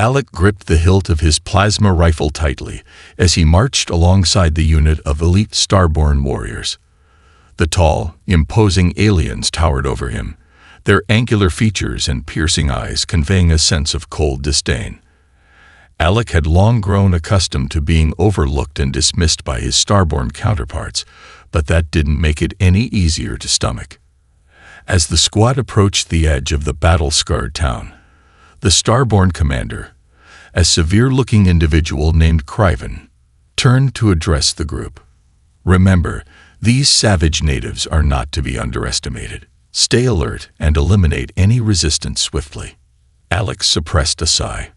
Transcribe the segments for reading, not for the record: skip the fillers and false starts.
Alec gripped the hilt of his plasma rifle tightly as he marched alongside the unit of elite Starborn warriors. The tall, imposing aliens towered over him, their angular features and piercing eyes conveying a sense of cold disdain. Alec had long grown accustomed to being overlooked and dismissed by his Starborn counterparts, but that didn't make it any easier to stomach. As the squad approached the edge of the battle-scarred town, the Starborn commander, a severe-looking individual named Criven, turned to address the group. "Remember, these savage natives are not to be underestimated. Stay alert and eliminate any resistance swiftly." Alex suppressed a sigh.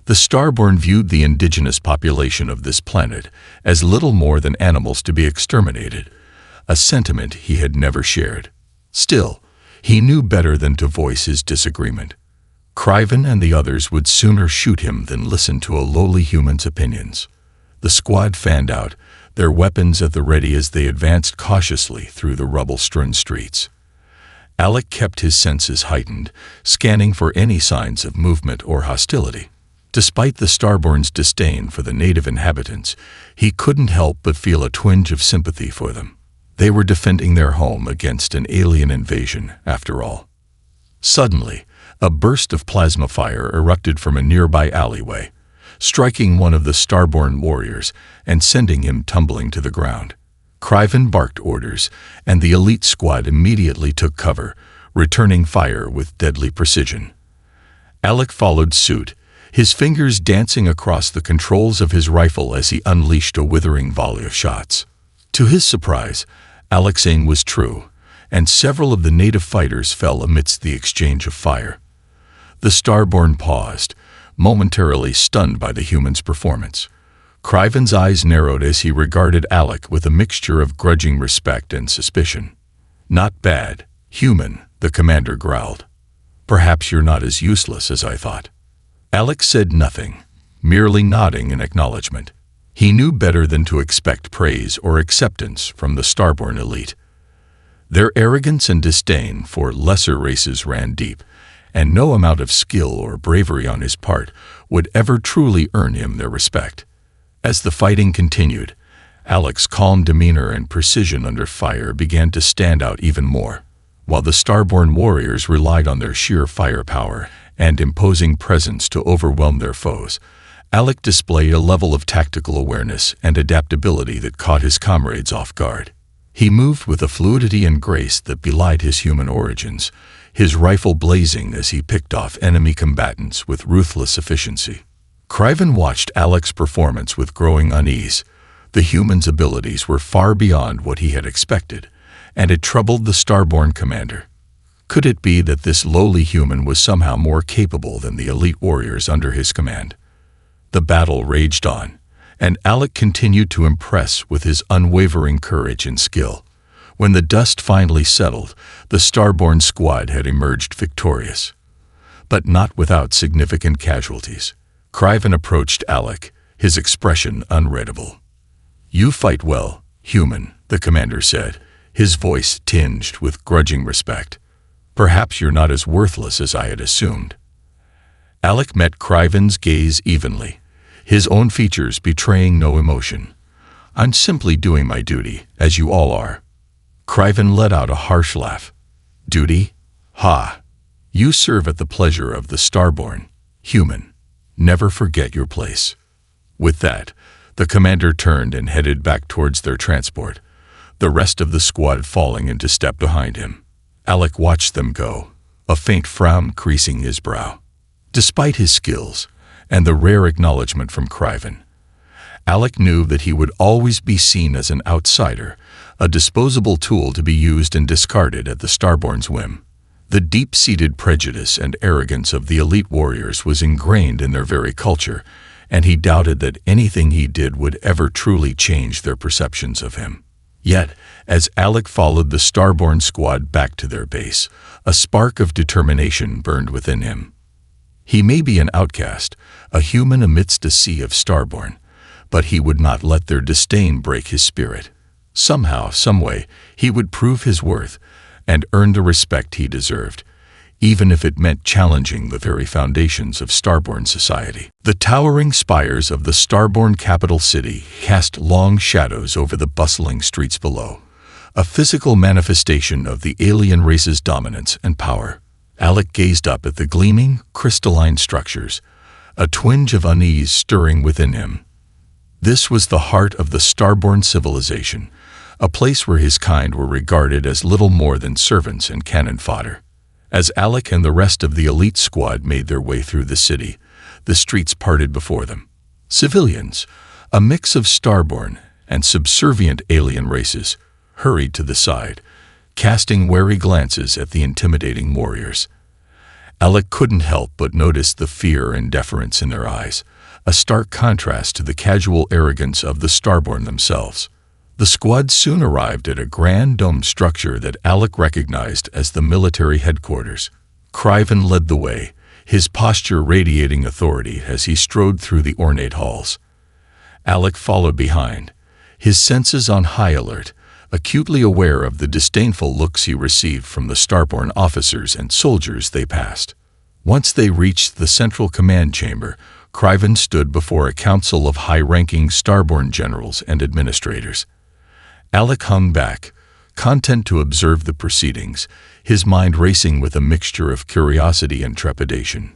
The Starborn viewed the indigenous population of this planet as little more than animals to be exterminated, a sentiment he had never shared. Still, he knew better than to voice his disagreement. Criven and the others would sooner shoot him than listen to a lowly human's opinions. The squad fanned out, their weapons at the ready as they advanced cautiously through the rubble-strewn streets. Alec kept his senses heightened, scanning for any signs of movement or hostility. Despite the Starborn's disdain for the native inhabitants, he couldn't help but feel a twinge of sympathy for them. They were defending their home against an alien invasion, after all. Suddenly, a burst of plasma fire erupted from a nearby alleyway, striking one of the Starborn warriors and sending him tumbling to the ground. Criven barked orders, and the elite squad immediately took cover, returning fire with deadly precision. Alec followed suit, his fingers dancing across the controls of his rifle as he unleashed a withering volley of shots. To his surprise, Alec's aim was true, and several of the native fighters fell amidst the exchange of fire. The Starborn paused, momentarily stunned by the human's performance. Criven's eyes narrowed as he regarded Alec with a mixture of grudging respect and suspicion. "Not bad, human," the commander growled. "Perhaps you're not as useless as I thought." Alec said nothing, merely nodding in acknowledgement. He knew better than to expect praise or acceptance from the Starborn elite. Their arrogance and disdain for lesser races ran deep, and no amount of skill or bravery on his part would ever truly earn him their respect. As the fighting continued, Alec's calm demeanor and precision under fire began to stand out even more. While the Starborn warriors relied on their sheer firepower and imposing presence to overwhelm their foes, Alec displayed a level of tactical awareness and adaptability that caught his comrades off guard. He moved with a fluidity and grace that belied his human origins, his rifle blazing as he picked off enemy combatants with ruthless efficiency. Criven watched Alec's performance with growing unease. The human's abilities were far beyond what he had expected, and it troubled the Starborn commander. Could it be that this lowly human was somehow more capable than the elite warriors under his command? The battle raged on, and Alec continued to impress with his unwavering courage and skill. When the dust finally settled, the Starborn squad had emerged victorious. But not without significant casualties. Criven approached Alec, his expression unreadable. "You fight well, human," the commander said, his voice tinged with grudging respect. "Perhaps you're not as worthless as I had assumed." Alec met Criven's gaze evenly, his own features betraying no emotion. "I'm simply doing my duty, as you all are." Criven let out a harsh laugh. "Duty? Ha! You serve at the pleasure of the Starborn, human. Never forget your place." With that, the commander turned and headed back towards their transport, the rest of the squad falling into step behind him. Alec watched them go, a faint frown creasing his brow. Despite his skills, and the rare acknowledgement from Criven, Alec knew that he would always be seen as an outsider, a disposable tool to be used and discarded at the Starborn's whim. The deep-seated prejudice and arrogance of the elite warriors was ingrained in their very culture, and he doubted that anything he did would ever truly change their perceptions of him. Yet, as Alec followed the Starborn squad back to their base, a spark of determination burned within him. He may be an outcast, a human amidst a sea of Starborn, but he would not let their disdain break his spirit. Somehow, someway, he would prove his worth and earn the respect he deserved, even if it meant challenging the very foundations of Starborn society. The towering spires of the Starborn capital city cast long shadows over the bustling streets below, a physical manifestation of the alien race's dominance and power. Alec gazed up at the gleaming, crystalline structures, a twinge of unease stirring within him. This was the heart of the Starborn civilization, a place where his kind were regarded as little more than servants and cannon fodder. As Alec and the rest of the elite squad made their way through the city, the streets parted before them. Civilians, a mix of Starborn and subservient alien races, hurried to the side, casting wary glances at the intimidating warriors. Alec couldn't help but notice the fear and deference in their eyes, a stark contrast to the casual arrogance of the Starborn themselves. The squad soon arrived at a grand domed structure that Alec recognized as the military headquarters. Criven led the way, his posture radiating authority as he strode through the ornate halls. Alec followed behind, his senses on high alert, acutely aware of the disdainful looks he received from the Starborn officers and soldiers they passed. Once they reached the central command chamber, Criven stood before a council of high-ranking Starborn generals and administrators. Alec hung back, content to observe the proceedings, his mind racing with a mixture of curiosity and trepidation.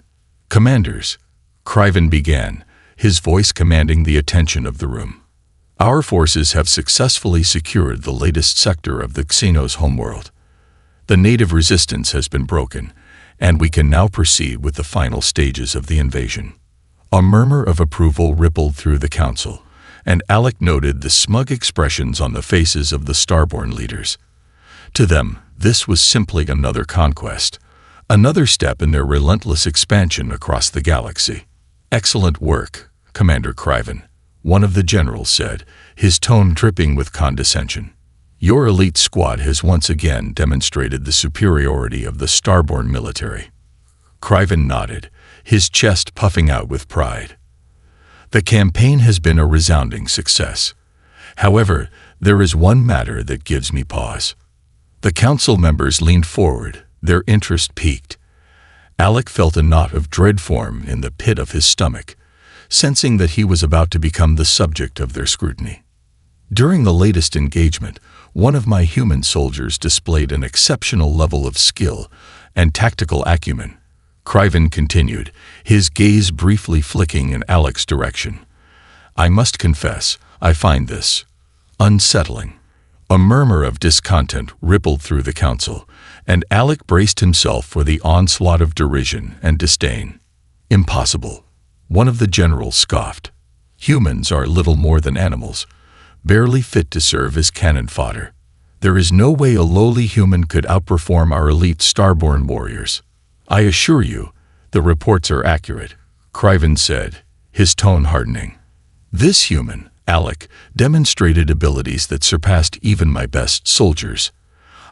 "Commanders," Criven began, his voice commanding the attention of the room. "Our forces have successfully secured the latest sector of the Xenos homeworld. The native resistance has been broken, and we can now proceed with the final stages of the invasion." A murmur of approval rippled through the council, and Alec noted the smug expressions on the faces of the Starborn leaders. To them, this was simply another conquest, another step in their relentless expansion across the galaxy. "Excellent work, Commander Criven," one of the generals said, his tone dripping with condescension. "Your elite squad has once again demonstrated the superiority of the Starborn military." Criven nodded, his chest puffing out with pride. "The campaign has been a resounding success. However, there is one matter that gives me pause." The council members leaned forward, their interest piqued. Alec felt a knot of dread form in the pit of his stomach, sensing that he was about to become the subject of their scrutiny. "During the latest engagement, one of my human soldiers displayed an exceptional level of skill and tactical acumen," Criven continued, his gaze briefly flicking in Alec's direction. "I must confess, I find this unsettling." A murmur of discontent rippled through the council, and Alec braced himself for the onslaught of derision and disdain. "Impossible," one of the generals scoffed. "Humans are little more than animals, barely fit to serve as cannon fodder. There is no way a lowly human could outperform our elite Starborn warriors." "I assure you, the reports are accurate," Criven said, his tone hardening. "This human, Alec, demonstrated abilities that surpassed even my best soldiers.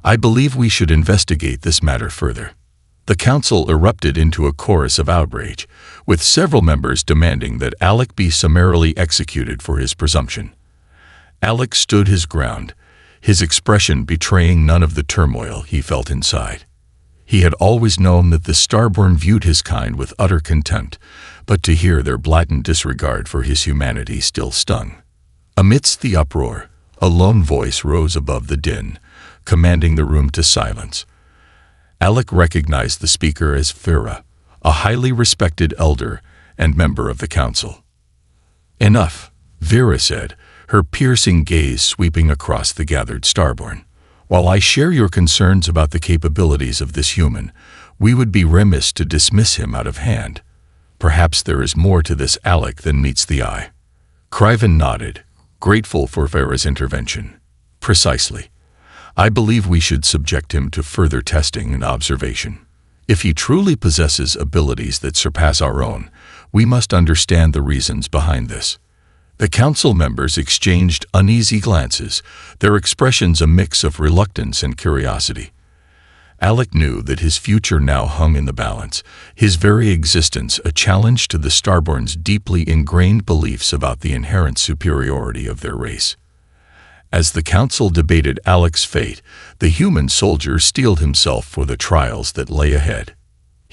I believe we should investigate this matter further." The council erupted into a chorus of outrage, with several members demanding that Alec be summarily executed for his presumption. Alec stood his ground, his expression betraying none of the turmoil he felt inside. He had always known that the Starborn viewed his kind with utter contempt, but to hear their blatant disregard for his humanity still stung. Amidst the uproar, a lone voice rose above the din, commanding the room to silence. Alec recognized the speaker as Vera, a highly respected elder and member of the council. "Enough," Vera said, her piercing gaze sweeping across the gathered Starborn. "While I share your concerns about the capabilities of this human, we would be remiss to dismiss him out of hand. Perhaps there is more to this Alec than meets the eye." Criven nodded, grateful for Vera's intervention. "Precisely. I believe we should subject him to further testing and observation. If he truly possesses abilities that surpass our own, we must understand the reasons behind this." The council members exchanged uneasy glances, their expressions a mix of reluctance and curiosity. Alec knew that his future now hung in the balance, his very existence a challenge to the Starborn's deeply ingrained beliefs about the inherent superiority of their race. As the council debated Alec's fate, the human soldier steeled himself for the trials that lay ahead.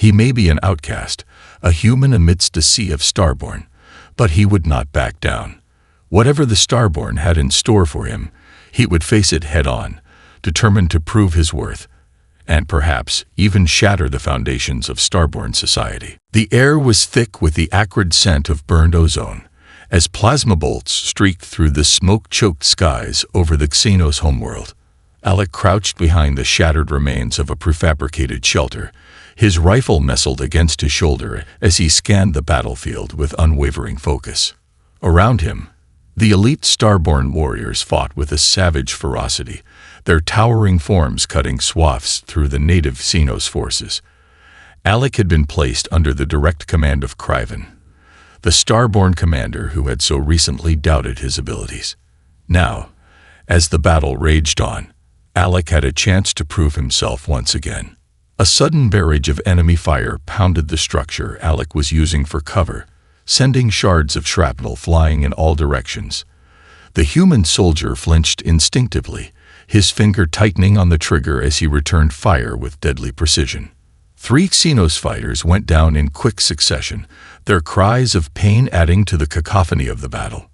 He may be an outcast, a human amidst a sea of Starborn, but he would not back down. Whatever the Starborn had in store for him, he would face it head-on, determined to prove his worth, and perhaps even shatter the foundations of Starborn society. The air was thick with the acrid scent of burned ozone, as plasma bolts streaked through the smoke-choked skies over the Xenos homeworld. Alec crouched behind the shattered remains of a prefabricated shelter, his rifle nestled against his shoulder as he scanned the battlefield with unwavering focus. Around him, the elite Starborn warriors fought with a savage ferocity, their towering forms cutting swaths through the native Xenos forces. Alec had been placed under the direct command of Criven, the Starborn commander who had so recently doubted his abilities. Now, as the battle raged on, Alec had a chance to prove himself once again. A sudden barrage of enemy fire pounded the structure Alec was using for cover, sending shards of shrapnel flying in all directions. The human soldier flinched instinctively, his finger tightening on the trigger as he returned fire with deadly precision. 3 Xenos fighters went down in quick succession, their cries of pain adding to the cacophony of the battle.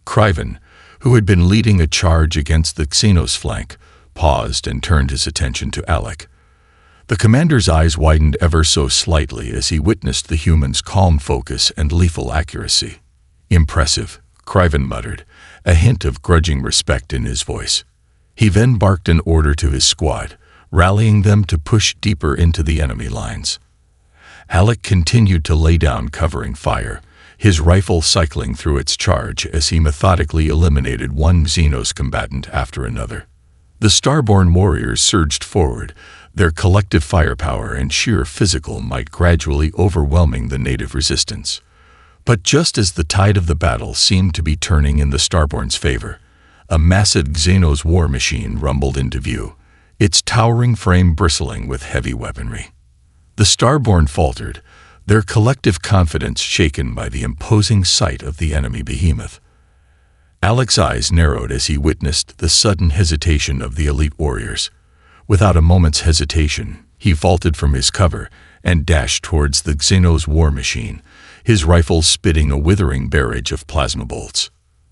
Criven, who had been leading a charge against the Xenos flank, paused and turned his attention to Alec. The commander's eyes widened ever so slightly as he witnessed the human's calm focus and lethal accuracy. "Impressive," Criven muttered, a hint of grudging respect in his voice. He then barked an order to his squad, rallying them to push deeper into the enemy lines. Alec continued to lay down covering fire, his rifle cycling through its charge as he methodically eliminated one Xenos combatant after another. The Starborn warriors surged forward, their collective firepower and sheer physical might gradually overwhelming the native resistance. But just as the tide of the battle seemed to be turning in the Starborn's favor, a massive Xenos war machine rumbled into view, its towering frame bristling with heavy weaponry. The Starborn faltered, their collective confidence shaken by the imposing sight of the enemy behemoth. Alec's eyes narrowed as he witnessed the sudden hesitation of the elite warriors. Without a moment's hesitation, he vaulted from his cover and dashed towards the Xenos war machine, his rifle spitting a withering barrage of plasma bolts.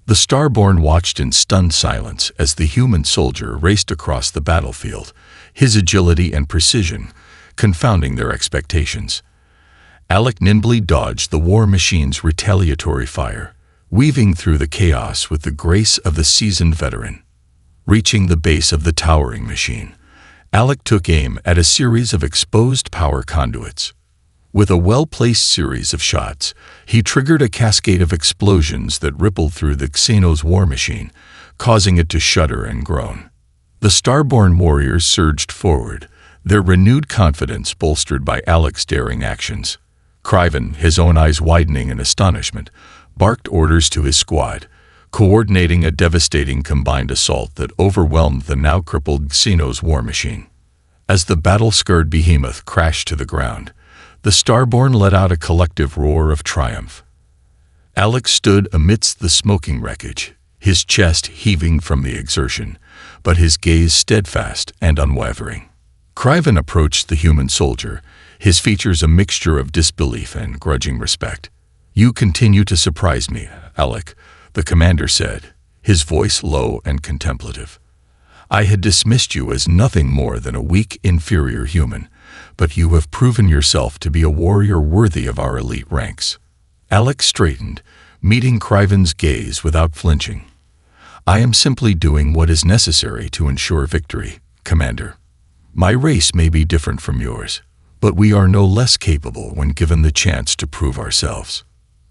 The Starborn watched in stunned silence as the human soldier raced across the battlefield, his agility and precision confounding their expectations. Alec nimbly dodged the war machine's retaliatory fire, weaving through the chaos with the grace of the seasoned veteran. Reaching the base of the towering machine, Alec took aim at a series of exposed power conduits. With a well-placed series of shots, he triggered a cascade of explosions that rippled through the Xenos war machine, causing it to shudder and groan. The Starborn warriors surged forward, their renewed confidence bolstered by Alec's daring actions. Criven, his own eyes widening in astonishment, barked orders to his squad, coordinating a devastating combined assault that overwhelmed the now crippled Xenos war machine. As the battle-scarred behemoth crashed to the ground, the Starborn let out a collective roar of triumph. Alec stood amidst the smoking wreckage, his chest heaving from the exertion, but his gaze steadfast and unwavering. Criven approached the human soldier, his features a mixture of disbelief and grudging respect. "You continue to surprise me, Alec," the commander said, his voice low and contemplative. "I had dismissed you as nothing more than a weak, inferior human, but you have proven yourself to be a warrior worthy of our elite ranks." Alec straightened, meeting Criven's gaze without flinching. "I am simply doing what is necessary to ensure victory, Commander. My race may be different from yours, but we are no less capable when given the chance to prove ourselves."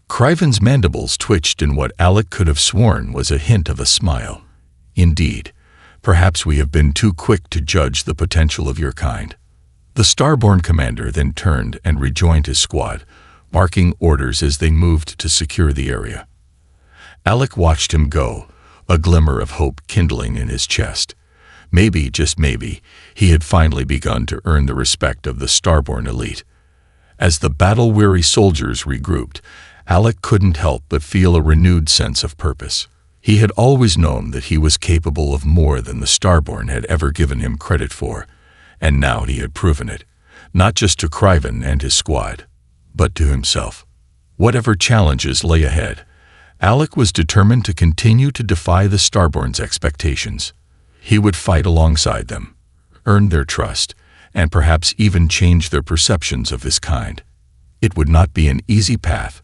Criven's mandibles twitched in what Alec could have sworn was a hint of a smile. "Indeed, perhaps we have been too quick to judge the potential of your kind." The Starborn commander then turned and rejoined his squad, barking orders as they moved to secure the area. Alec watched him go, a glimmer of hope kindling in his chest. Maybe, just maybe, he had finally begun to earn the respect of the Starborn elite. As the battle-weary soldiers regrouped, Alec couldn't help but feel a renewed sense of purpose. He had always known that he was capable of more than the Starborn had ever given him credit for, and now he had proven it. not just to Criven and his squad, but to himself. Whatever challenges lay ahead, Alec was determined to continue to defy the Starborn's expectations. He would fight alongside them, earn their trust, and perhaps even change their perceptions of his kind. It would not be an easy path,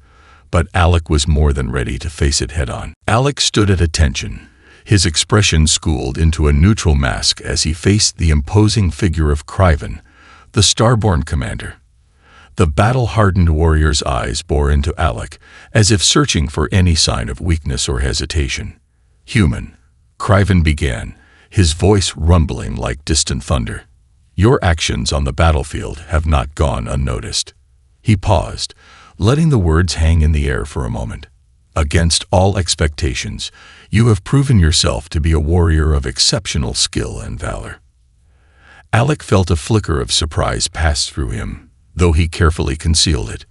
but Alec was more than ready to face it head-on. Alec stood at attention, his expression schooled into a neutral mask as he faced the imposing figure of Criven, the Starborn commander. The battle-hardened warrior's eyes bore into Alec, as if searching for any sign of weakness or hesitation. "Human," Criven began, his voice rumbling like distant thunder. "Your actions on the battlefield have not gone unnoticed." He paused, letting the words hang in the air for a moment. "Against all expectations, you have proven yourself to be a warrior of exceptional skill and valor." Alec felt a flicker of surprise pass through him, though he carefully concealed it.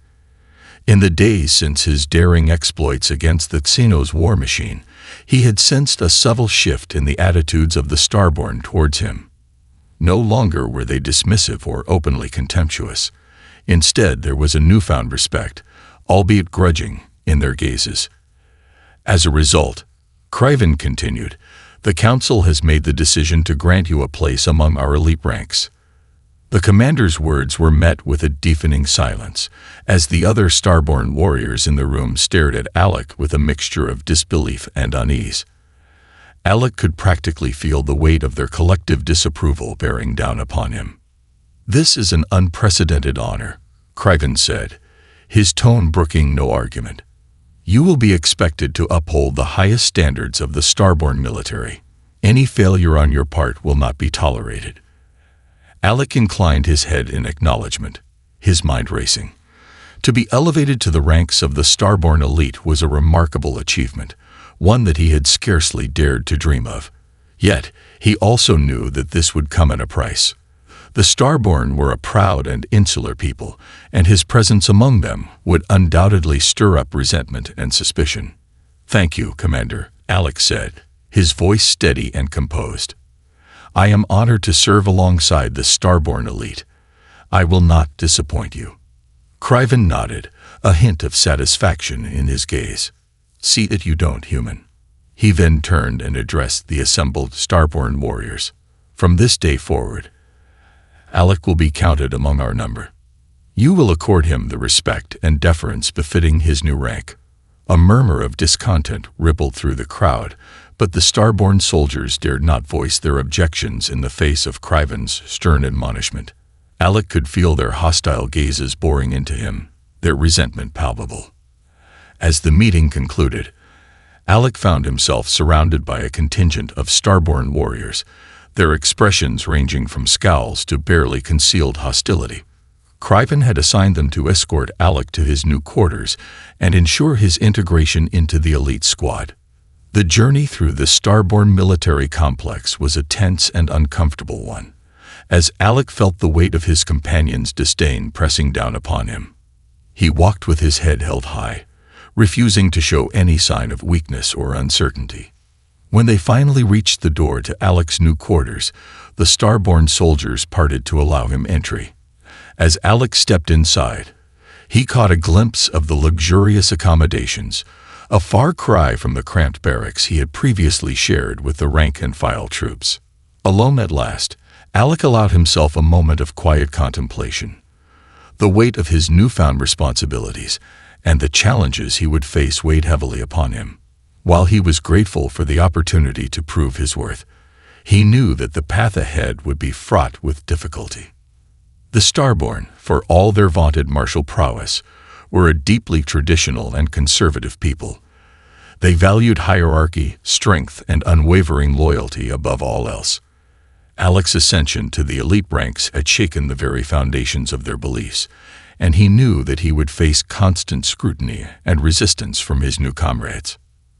In the days since his daring exploits against the Xenos war machine, he had sensed a subtle shift in the attitudes of the Starborn towards him. No longer were they dismissive or openly contemptuous. Instead, there was a newfound respect, albeit grudging, in their gazes. As a result, Criven continued, "The Council has made the decision to grant you a place among our elite ranks." The commander's words were met with a deafening silence, as the other Starborn warriors in the room stared at Alec with a mixture of disbelief and unease. Alec could practically feel the weight of their collective disapproval bearing down upon him. "This is an unprecedented honor," Criven said, his tone brooking no argument. "You will be expected to uphold the highest standards of the Starborn military. Any failure on your part will not be tolerated." Alec inclined his head in acknowledgement, his mind racing. To be elevated to the ranks of the Starborn elite was a remarkable achievement, one that he had scarcely dared to dream of. Yet, he also knew that this would come at a price. The Starborn were a proud and insular people, and his presence among them would undoubtedly stir up resentment and suspicion. "Thank you, Commander," Alec said, his voice steady and composed. "I am honored to serve alongside the Starborn elite. I will not disappoint you." Criven nodded, a hint of satisfaction in his gaze. "See that you don't, human." He then turned and addressed the assembled Starborn warriors. "From this day forward, Alec will be counted among our number. You will accord him the respect and deference befitting his new rank." A murmur of discontent rippled through the crowd, but the Starborn soldiers dared not voice their objections in the face of Criven's stern admonishment. Alec could feel their hostile gazes boring into him, their resentment palpable. As the meeting concluded, Alec found himself surrounded by a contingent of Starborn warriors, their expressions ranging from scowls to barely concealed hostility. Criven had assigned them to escort Alec to his new quarters and ensure his integration into the elite squad. The journey through the Starborn military complex was a tense and uncomfortable one, as Alec felt the weight of his companions' disdain pressing down upon him. He walked with his head held high, refusing to show any sign of weakness or uncertainty. When they finally reached the door to Alec's new quarters, the Starborn soldiers parted to allow him entry. As Alec stepped inside, he caught a glimpse of the luxurious accommodations, a far cry from the cramped barracks he had previously shared with the rank-and-file troops. Alone at last, Alec allowed himself a moment of quiet contemplation. The weight of his newfound responsibilities and the challenges he would face weighed heavily upon him. While he was grateful for the opportunity to prove his worth, he knew that the path ahead would be fraught with difficulty. The Starborn, for all their vaunted martial prowess, were a deeply traditional and conservative people. They valued hierarchy, strength, and unwavering loyalty above all else. Alec's ascension to the elite ranks had shaken the very foundations of their beliefs, and he knew that he would face constant scrutiny and resistance from his new comrades.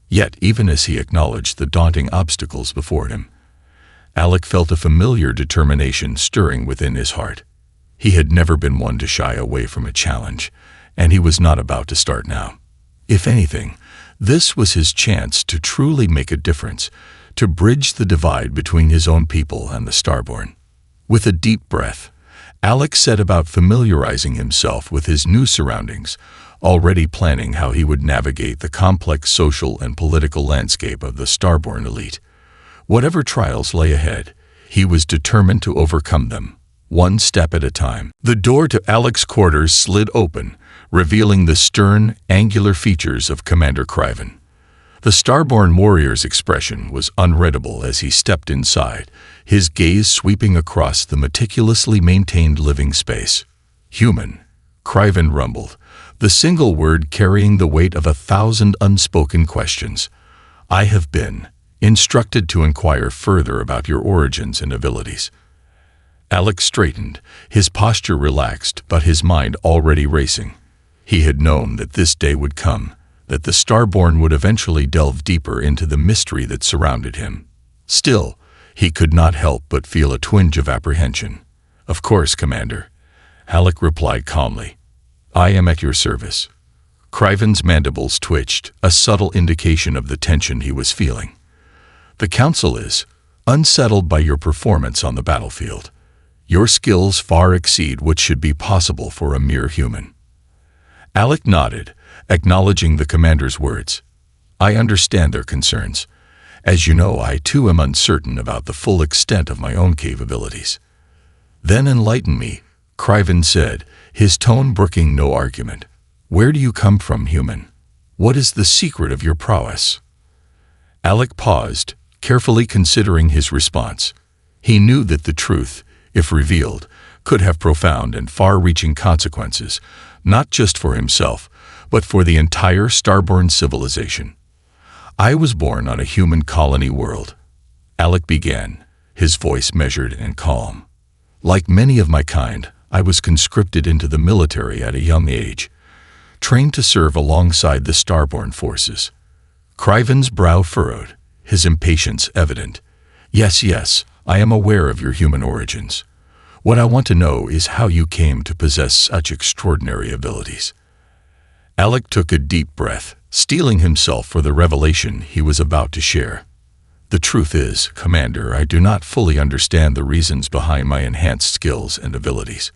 Yet, even as he acknowledged the daunting obstacles before him, Alec felt a familiar determination stirring within his heart. He had never been one to shy away from a challenge, and he was not about to start now. If anything, this was his chance to truly make a difference, to bridge the divide between his own people and the Starborn. With a deep breath, Alex set about familiarizing himself with his new surroundings, already planning how he would navigate the complex social and political landscape of the Starborn elite. Whatever trials lay ahead, he was determined to overcome them, one step at a time. The door to Alex's quarters slid open, revealing the stern, angular features of Commander Criven. The Starborn warrior's expression was unreadable as he stepped inside, his gaze sweeping across the meticulously maintained living space. "Human," Criven rumbled, the single word carrying the weight of 1,000 unspoken questions. "I have been instructed to inquire further about your origins and abilities." Alex straightened, his posture relaxed but his mind already racing. He had known that this day would come, that the Starborn would eventually delve deeper into the mystery that surrounded him. Still, he could not help but feel a twinge of apprehension. "Of course, Commander," Alec replied calmly. "I am at your service." Criven's mandibles twitched, a subtle indication of the tension he was feeling. "The Council is unsettled by your performance on the battlefield. Your skills far exceed what should be possible for a mere human." Alec nodded, acknowledging the commander's words. "I understand their concerns. As you know, I too am uncertain about the full extent of my own capabilities." "Then enlighten me," Criven said, his tone brooking no argument. "Where do you come from, human? What is the secret of your prowess?" Alec paused, carefully considering his response. He knew that the truth, if revealed, could have profound and far-reaching consequences, not just for himself, but for the entire Starborn civilization. "I was born on a human colony world," Alec began, his voice measured and calm. "Like many of my kind, I was conscripted into the military at a young age, trained to serve alongside the Starborn forces." Criven's brow furrowed, his impatience evident. Yes, I am aware of your human origins. What I want to know is how you came to possess such extraordinary abilities." Alec took a deep breath, steeling himself for the revelation he was about to share. "The truth is, Commander, I do not fully understand the reasons behind my enhanced skills and abilities.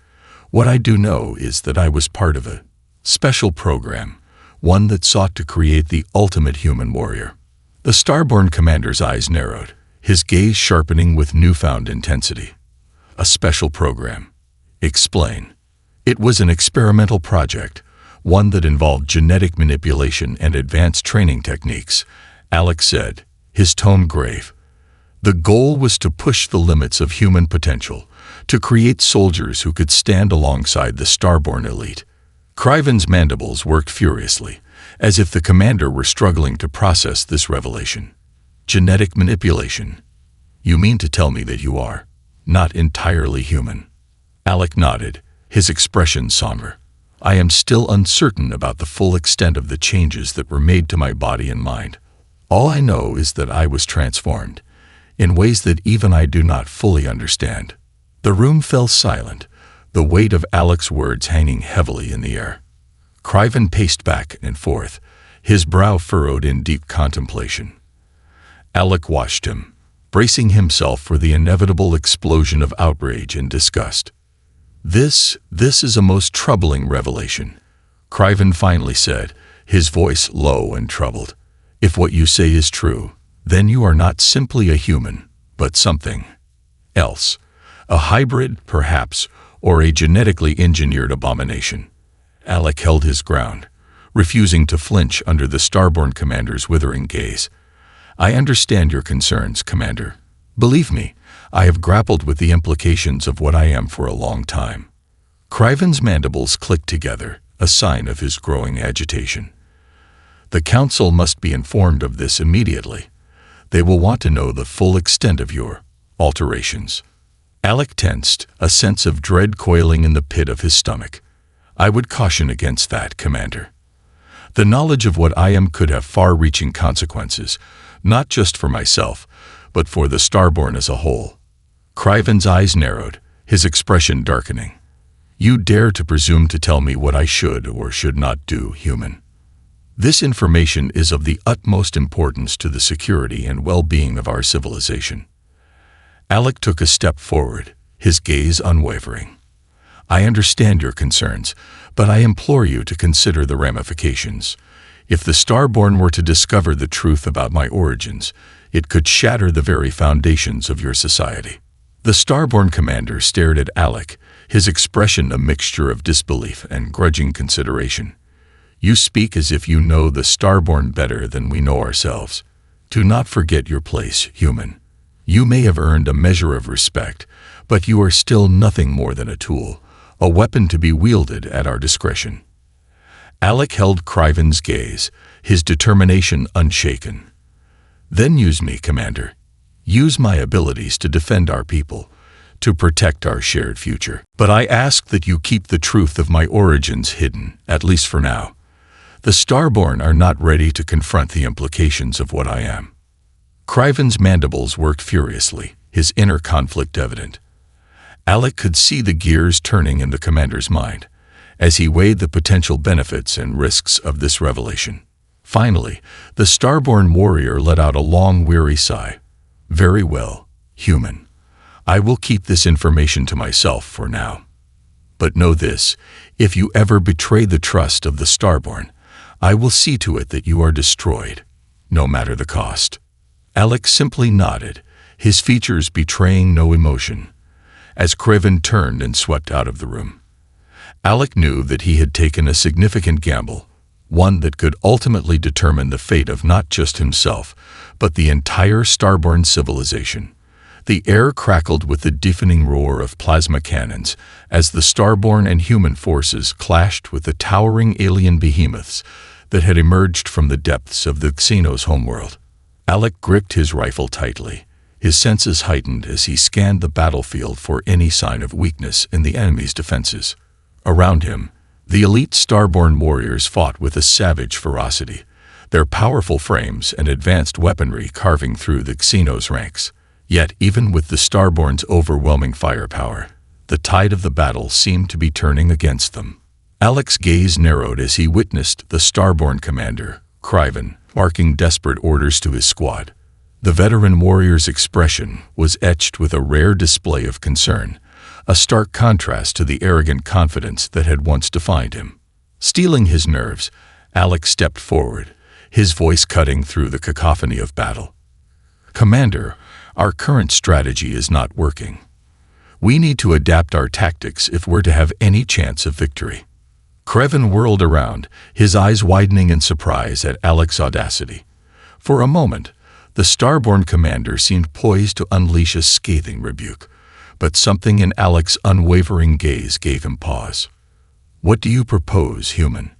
What I do know is that I was part of a special program, one that sought to create the ultimate human warrior." The Starborn commander's eyes narrowed, his gaze sharpening with newfound intensity. "A special program? Explain." "It was an experimental project, one that involved genetic manipulation and advanced training techniques," Alex said, his tone grave. "The goal was to push the limits of human potential, to create soldiers who could stand alongside the Starborn elite." Criven's mandibles worked furiously, as if the commander were struggling to process this revelation. "Genetic manipulation? You mean to tell me that you are not entirely human?" Alec nodded, his expression somber. "I am still uncertain about the full extent of the changes that were made to my body and mind. All I know is that I was transformed, in ways that even I do not fully understand." The room fell silent, the weight of Alec's words hanging heavily in the air. Criven paced back and forth, his brow furrowed in deep contemplation. Alec watched him, bracing himself for the inevitable explosion of outrage and disgust. This is a most troubling revelation," Criven finally said, his voice low and troubled. "If what you say is true, then you are not simply a human, but something else. A hybrid, perhaps, or a genetically engineered abomination." Alec held his ground, refusing to flinch under the Starborn commander's withering gaze. "I understand your concerns, Commander. Believe me, I have grappled with the implications of what I am for a long time." Criven's mandibles clicked together, a sign of his growing agitation. "The Council must be informed of this immediately. They will want to know the full extent of your alterations." Alec tensed, a sense of dread coiling in the pit of his stomach. "I would caution against that, Commander. The knowledge of what I am could have far-reaching consequences, not just for myself, but for the Starborn as a whole." Criven's eyes narrowed, his expression darkening. "You dare to presume to tell me what I should or should not do, human? This information is of the utmost importance to the security and well-being of our civilization." Alec took a step forward, his gaze unwavering. I understand your concerns, but I implore you to consider the ramifications. If the Starborn were to discover the truth about my origins, it could shatter the very foundations of your society." The Starborn commander stared at Alec, his expression a mixture of disbelief and grudging consideration. "You speak as if you know the Starborn better than we know ourselves. Do not forget your place, human. You may have earned a measure of respect, but you are still nothing more than a tool, a weapon to be wielded at our discretion." Alec held Criven's gaze, his determination unshaken. "Then use me, Commander. Use my abilities to defend our people, to protect our shared future. But I ask that you keep the truth of my origins hidden, at least for now. The Starborn are not ready to confront the implications of what I am." Criven's mandibles worked furiously, his inner conflict evident. Alec could see the gears turning in the commander's mind, as he weighed the potential benefits and risks of this revelation. Finally, the Starborn warrior let out a long, weary sigh. "Very well, human. I will keep this information to myself for now. But know this, if you ever betray the trust of the Starborn, I will see to it that you are destroyed, no matter the cost." Alec simply nodded, his features betraying no emotion, as Criven turned and swept out of the room. Alec knew that he had taken a significant gamble, one that could ultimately determine the fate of not just himself, but the entire Starborn civilization. The air crackled with the deafening roar of plasma cannons as the Starborn and human forces clashed with the towering alien behemoths that had emerged from the depths of the Xenos homeworld. Alec gripped his rifle tightly, his senses heightened as he scanned the battlefield for any sign of weakness in the enemy's defenses. Around him, the elite Starborn warriors fought with a savage ferocity, their powerful frames and advanced weaponry carving through the Xenos ranks. Yet, even with the Starborn's overwhelming firepower, the tide of the battle seemed to be turning against them. Alec's gaze narrowed as he witnessed the Starborn commander, Criven, barking desperate orders to his squad. The veteran warrior's expression was etched with a rare display of concern, a stark contrast to the arrogant confidence that had once defined him. Steeling his nerves, Alec stepped forward, his voice cutting through the cacophony of battle. "Commander, our current strategy is not working. We need to adapt our tactics if we're to have any chance of victory." Criven whirled around, his eyes widening in surprise at Alec's audacity. For a moment, the Starborn commander seemed poised to unleash a scathing rebuke, but something in Alec's unwavering gaze gave him pause. "What do you propose, human?"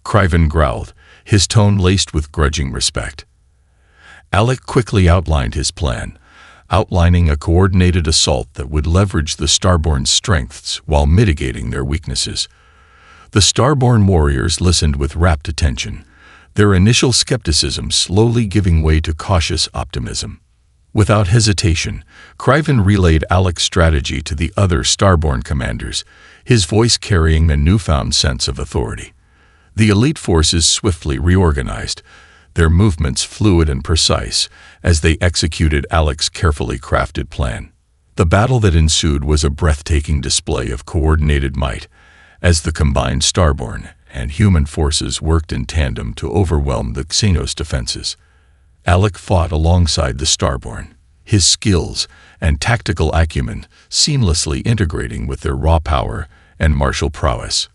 Criven growled, his tone laced with grudging respect. Alec quickly outlined his plan, outlining a coordinated assault that would leverage the Starborn's strengths while mitigating their weaknesses. The Starborn warriors listened with rapt attention, their initial skepticism slowly giving way to cautious optimism. Without hesitation, Criven relayed Alec's strategy to the other Starborn commanders, his voice carrying a newfound sense of authority. The elite forces swiftly reorganized, their movements fluid and precise as they executed Alec's carefully crafted plan. The battle that ensued was a breathtaking display of coordinated might, as the combined Starborn and human forces worked in tandem to overwhelm the Xenos defenses. Alec fought alongside the Starborn, his skills and tactical acumen seamlessly integrating with their raw power and martial prowess.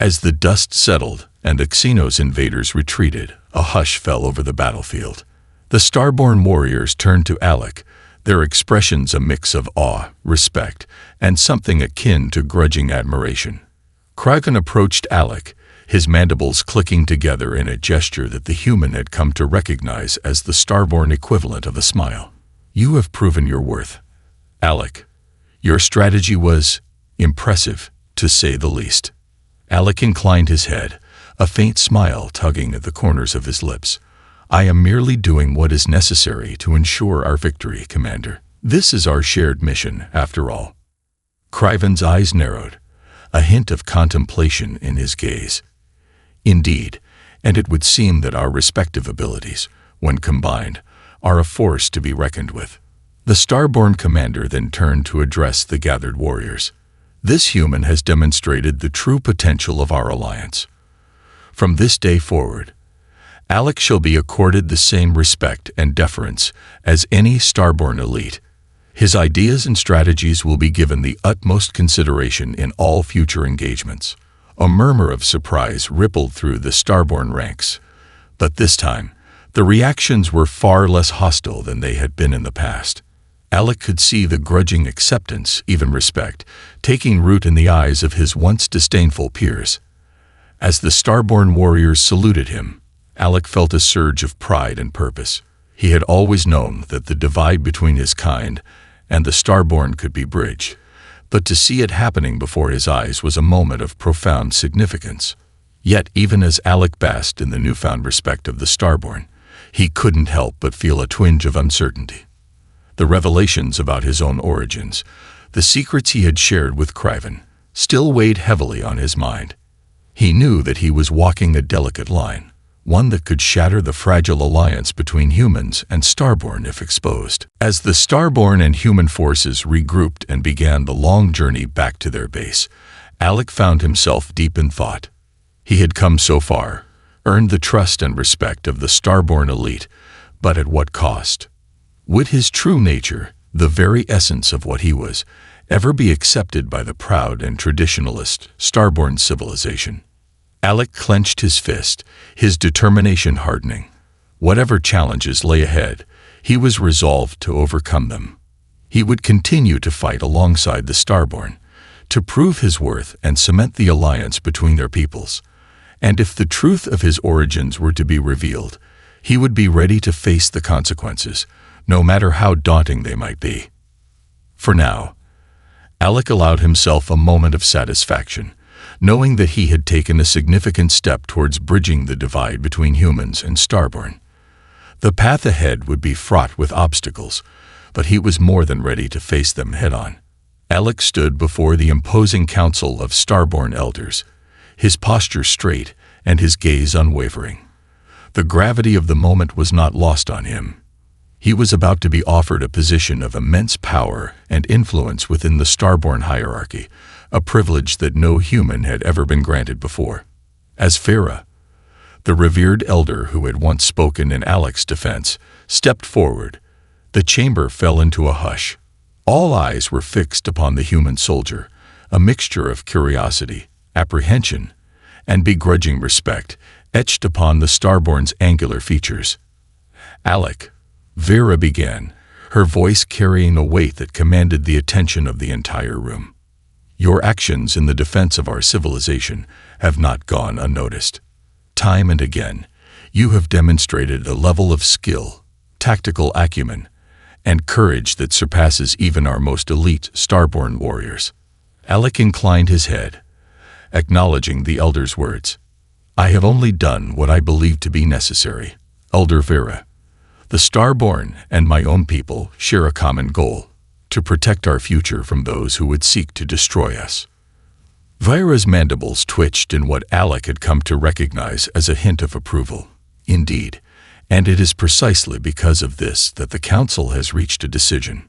As the dust settled and the Xenos invaders retreated, a hush fell over the battlefield. The Starborn warriors turned to Alec, their expressions a mix of awe, respect, and something akin to grudging admiration. Criven approached Alec, his mandibles clicking together in a gesture that the human had come to recognize as the Starborn equivalent of a smile. "You have proven your worth, Alec. Your strategy was impressive, to say the least." Alec inclined his head, a faint smile tugging at the corners of his lips. "I am merely doing what is necessary to ensure our victory, Commander. This is our shared mission, after all." Criven's eyes narrowed, a hint of contemplation in his gaze. "Indeed, and it would seem that our respective abilities, when combined, are a force to be reckoned with." The Starborn commander then turned to address the gathered warriors. This human has demonstrated the true potential of our alliance. From this day forward, Alec shall be accorded the same respect and deference as any Starborn elite. His ideas and strategies will be given the utmost consideration in all future engagements. A murmur of surprise rippled through the Starborn ranks, but this time, the reactions were far less hostile than they had been in the past. Alec could see the grudging acceptance, even respect, taking root in the eyes of his once disdainful peers. As the Starborn warriors saluted him, Alec felt a surge of pride and purpose. He had always known that the divide between his kind and the Starborn could be bridged, but to see it happening before his eyes was a moment of profound significance. Yet even as Alec basked in the newfound respect of the Starborn, he couldn't help but feel a twinge of uncertainty. The revelations about his own origins, the secrets he had shared with Craven, still weighed heavily on his mind. He knew that he was walking a delicate line, one that could shatter the fragile alliance between humans and Starborn if exposed. As the Starborn and human forces regrouped and began the long journey back to their base, Alec found himself deep in thought. He had come so far, earned the trust and respect of the Starborn elite, but at what cost? Would his true nature, the very essence of what he was, ever be accepted by the proud and traditionalist Starborn civilization? Alec clenched his fist, his determination hardening. Whatever challenges lay ahead, he was resolved to overcome them. He would continue to fight alongside the Starborn, to prove his worth and cement the alliance between their peoples. And if the truth of his origins were to be revealed, he would be ready to face the consequences, no matter how daunting they might be. For now, Alec allowed himself a moment of satisfaction, knowing that he had taken a significant step towards bridging the divide between humans and Starborn. The path ahead would be fraught with obstacles, but he was more than ready to face them head-on. Alec stood before the imposing council of Starborn elders, his posture straight and his gaze unwavering. The gravity of the moment was not lost on him. He was about to be offered a position of immense power and influence within the Starborn hierarchy, a privilege that no human had ever been granted before. As Farah, the revered elder who had once spoken in Alec's defense, stepped forward, the chamber fell into a hush. All eyes were fixed upon the human soldier, a mixture of curiosity, apprehension, and begrudging respect etched upon the Starborn's angular features. "Alec," Vera began, her voice carrying a weight that commanded the attention of the entire room. "Your actions in the defense of our civilization have not gone unnoticed. Time and again, you have demonstrated a level of skill, tactical acumen, and courage that surpasses even our most elite Starborn warriors." Alec inclined his head, acknowledging the elder's words. "I have only done what I believe to be necessary, Elder Vera. The Starborn and my own people share a common goal, to protect our future from those who would seek to destroy us." Vera's mandibles twitched in what Alec had come to recognize as a hint of approval. Indeed, and it is precisely because of this that the council has reached a decision.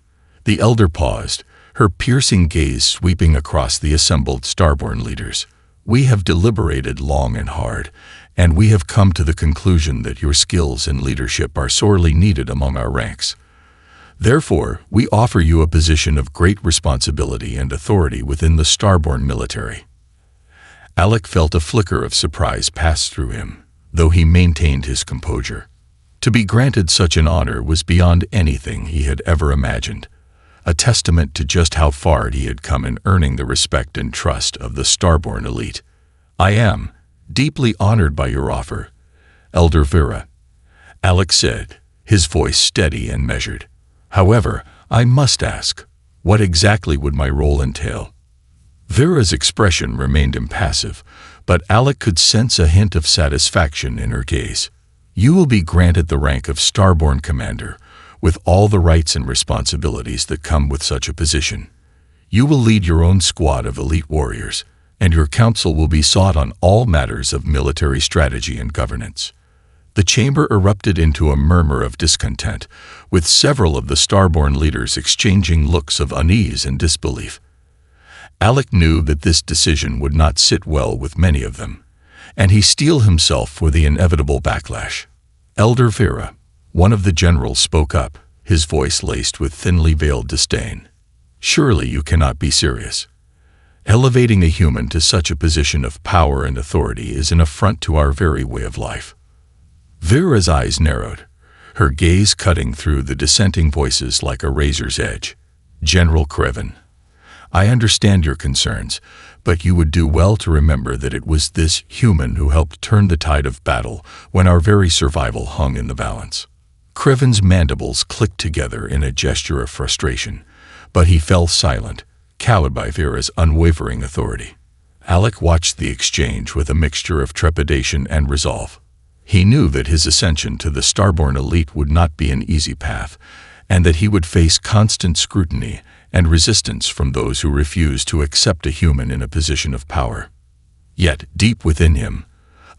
The elder paused, her piercing gaze sweeping across the assembled Starborn leaders. "We have deliberated long and hard, and we have come to the conclusion that your skills and leadership are sorely needed among our ranks. Therefore, we offer you a position of great responsibility and authority within the Starborn military." Alec felt a flicker of surprise pass through him, though he maintained his composure. To be granted such an honor was beyond anything he had ever imagined, a testament to just how far he had come in earning the respect and trust of the Starborn elite. "I am deeply honored by your offer, Elder Vera," Alec said, his voice steady and measured. "However, I must ask, what exactly would my role entail?" Vera's expression remained impassive, but Alec could sense a hint of satisfaction in her gaze. "You will be granted the rank of Starborn Commander, with all the rights and responsibilities that come with such a position. You will lead your own squad of elite warriors, and your counsel will be sought on all matters of military strategy and governance." The chamber erupted into a murmur of discontent, with several of the Starborn leaders exchanging looks of unease and disbelief. Alec knew that this decision would not sit well with many of them, and he steeled himself for the inevitable backlash. Elder Vera, one of the generals, spoke up, his voice laced with thinly veiled disdain. "Surely you cannot be serious. Elevating a human to such a position of power and authority is an affront to our very way of life." Vera's eyes narrowed, her gaze cutting through the dissenting voices like a razor's edge. "General Craven, I understand your concerns, but you would do well to remember that it was this human who helped turn the tide of battle when our very survival hung in the balance." Craven's mandibles clicked together in a gesture of frustration, but he fell silent, cowed by Vera's unwavering authority. Alec watched the exchange with a mixture of trepidation and resolve. He knew that his ascension to the Starborn elite would not be an easy path, and that he would face constant scrutiny and resistance from those who refused to accept a human in a position of power. Yet, deep within him,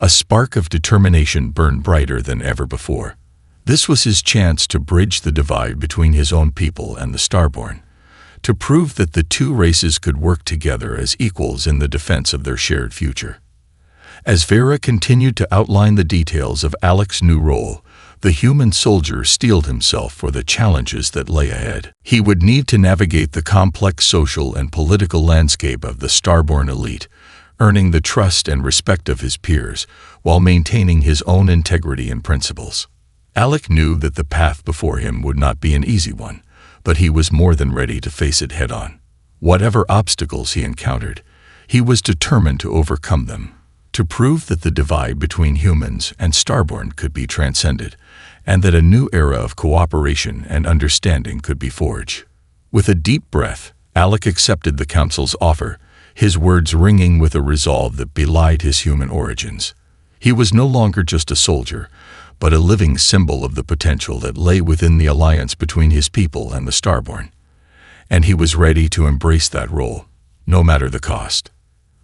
a spark of determination burned brighter than ever before. This was his chance to bridge the divide between his own people and the Starborn, to prove that the two races could work together as equals in the defense of their shared future. As Vera continued to outline the details of Alec's new role, the human soldier steeled himself for the challenges that lay ahead. He would need to navigate the complex social and political landscape of the Starborn elite, earning the trust and respect of his peers while maintaining his own integrity and principles. Alec knew that the path before him would not be an easy one, but he was more than ready to face it head-on. Whatever obstacles he encountered, he was determined to overcome them, to prove that the divide between humans and Starborn could be transcended, and that a new era of cooperation and understanding could be forged. With a deep breath, Alec accepted the Council's offer, his words ringing with a resolve that belied his human origins. He was no longer just a soldier, but a living symbol of the potential that lay within the alliance between his people and the Starborn. And he was ready to embrace that role, no matter the cost.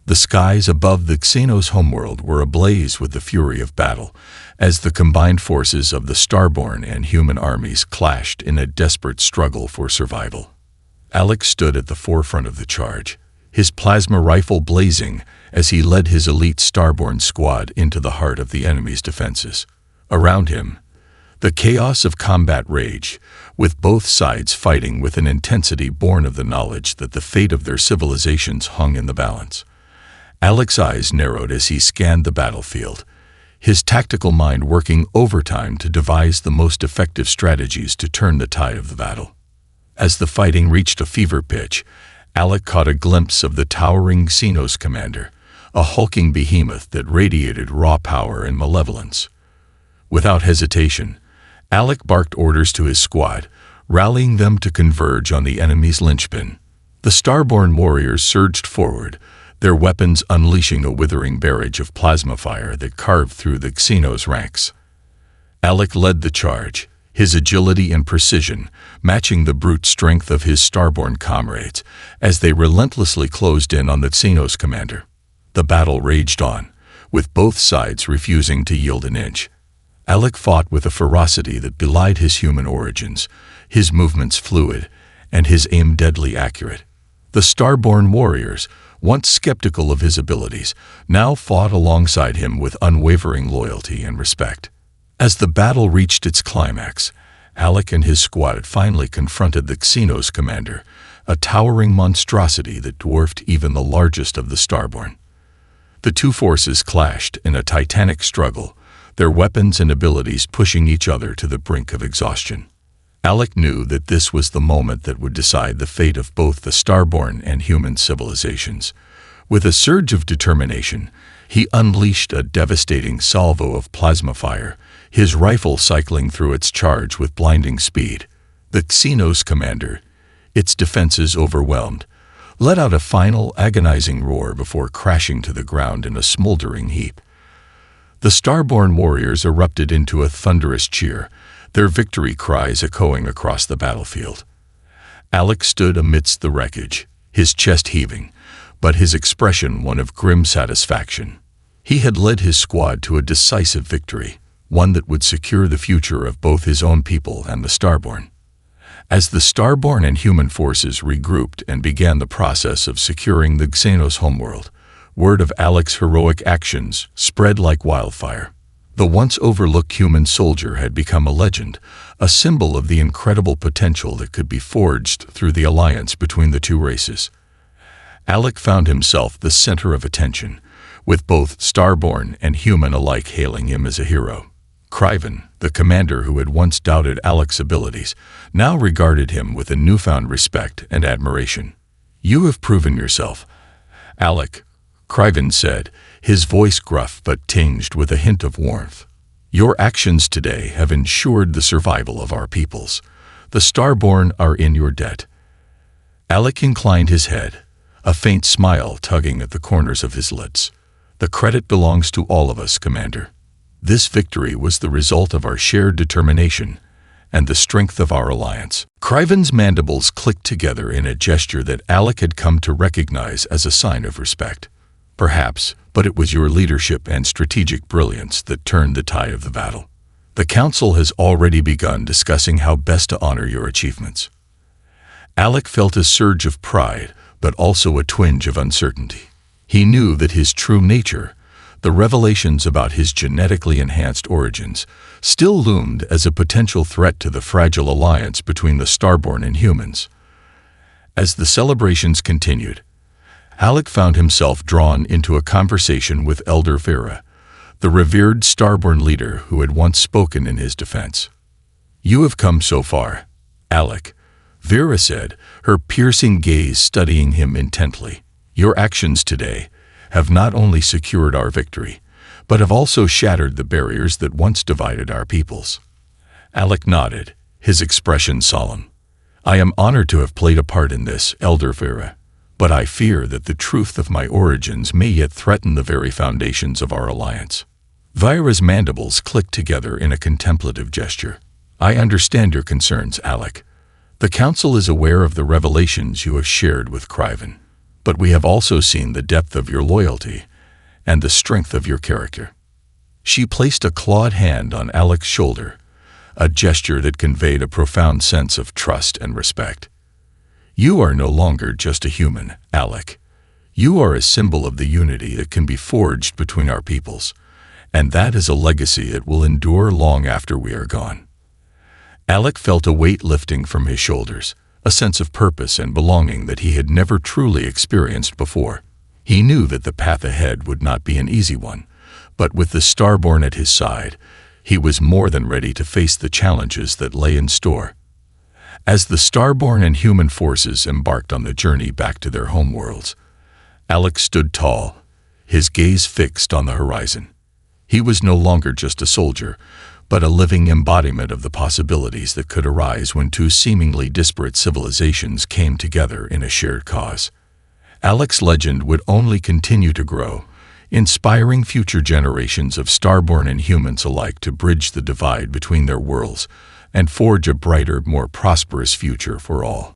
The skies above the Xenos homeworld were ablaze with the fury of battle, as the combined forces of the Starborn and human armies clashed in a desperate struggle for survival. Alec stood at the forefront of the charge, his plasma rifle blazing as he led his elite Starborn squad into the heart of the enemy's defenses. Around him, the chaos of combat raged, with both sides fighting with an intensity born of the knowledge that the fate of their civilizations hung in the balance. Alec's eyes narrowed as he scanned the battlefield, his tactical mind working overtime to devise the most effective strategies to turn the tide of the battle. As the fighting reached a fever pitch, Alec caught a glimpse of the towering Xenos commander, a hulking behemoth that radiated raw power and malevolence. Without hesitation, Alec barked orders to his squad, rallying them to converge on the enemy's linchpin. The Starborn warriors surged forward, their weapons unleashing a withering barrage of plasma fire that carved through the Xenos ranks. Alec led the charge, his agility and precision matching the brute strength of his Starborn comrades as they relentlessly closed in on the Xenos commander. The battle raged on, with both sides refusing to yield an inch. Alec fought with a ferocity that belied his human origins, his movements fluid, and his aim deadly accurate. The Starborn warriors, once skeptical of his abilities, now fought alongside him with unwavering loyalty and respect. As the battle reached its climax, Alec and his squad finally confronted the Xenos commander, a towering monstrosity that dwarfed even the largest of the Starborn. The two forces clashed in a titanic struggle, their weapons and abilities pushing each other to the brink of exhaustion. Alec knew that this was the moment that would decide the fate of both the Starborn and human civilizations. With a surge of determination, he unleashed a devastating salvo of plasma fire, his rifle cycling through its charge with blinding speed. The Xenos commander, its defenses overwhelmed, let out a final agonizing roar before crashing to the ground in a smoldering heap. The Starborn warriors erupted into a thunderous cheer, their victory cries echoing across the battlefield. Alec stood amidst the wreckage, his chest heaving, but his expression one of grim satisfaction. He had led his squad to a decisive victory, one that would secure the future of both his own people and the Starborn. As the Starborn and human forces regrouped and began the process of securing the Xenos homeworld, word of Alec's heroic actions spread like wildfire. The once overlooked human soldier had become a legend, a symbol of the incredible potential that could be forged through the alliance between the two races. Alec found himself the center of attention, with both Starborn and human alike hailing him as a hero. Criven, the commander who had once doubted Alec's abilities, now regarded him with a newfound respect and admiration. "You have proven yourself, Alec," Criven said, his voice gruff but tinged with a hint of warmth. "Your actions today have ensured the survival of our peoples. The Starborn are in your debt." Alec inclined his head, a faint smile tugging at the corners of his lips. "The credit belongs to all of us, Commander. This victory was the result of our shared determination and the strength of our alliance." Criven's mandibles clicked together in a gesture that Alec had come to recognize as a sign of respect. "Perhaps, but it was your leadership and strategic brilliance that turned the tide of the battle. The Council has already begun discussing how best to honor your achievements." Alec felt a surge of pride, but also a twinge of uncertainty. He knew that his true nature, the revelations about his genetically enhanced origins, still loomed as a potential threat to the fragile alliance between the Starborn and humans. As the celebrations continued, Alec found himself drawn into a conversation with Elder Vera, the revered Starborn leader who had once spoken in his defense. "You have come so far, Alec," Vera said, her piercing gaze studying him intently. "Your actions today have not only secured our victory, but have also shattered the barriers that once divided our peoples." Alec nodded, his expression solemn. "I am honored to have played a part in this, Elder Vera, but I fear that the truth of my origins may yet threaten the very foundations of our alliance." Vera's mandibles clicked together in a contemplative gesture. "I understand your concerns, Alec. The Council is aware of the revelations you have shared with Criven, but we have also seen the depth of your loyalty and the strength of your character." She placed a clawed hand on Alec's shoulder, a gesture that conveyed a profound sense of trust and respect. "You are no longer just a human, Alec. You are a symbol of the unity that can be forged between our peoples, and that is a legacy that will endure long after we are gone." Alec felt a weight lifting from his shoulders, a sense of purpose and belonging that he had never truly experienced before. He knew that the path ahead would not be an easy one, but with the Starborn at his side, he was more than ready to face the challenges that lay in store. As the Starborn and human forces embarked on the journey back to their homeworlds, Alec stood tall, his gaze fixed on the horizon. He was no longer just a soldier, but a living embodiment of the possibilities that could arise when two seemingly disparate civilizations came together in a shared cause. Alec's legend would only continue to grow, inspiring future generations of Starborn and humans alike to bridge the divide between their worlds and forge a brighter, more prosperous future for all.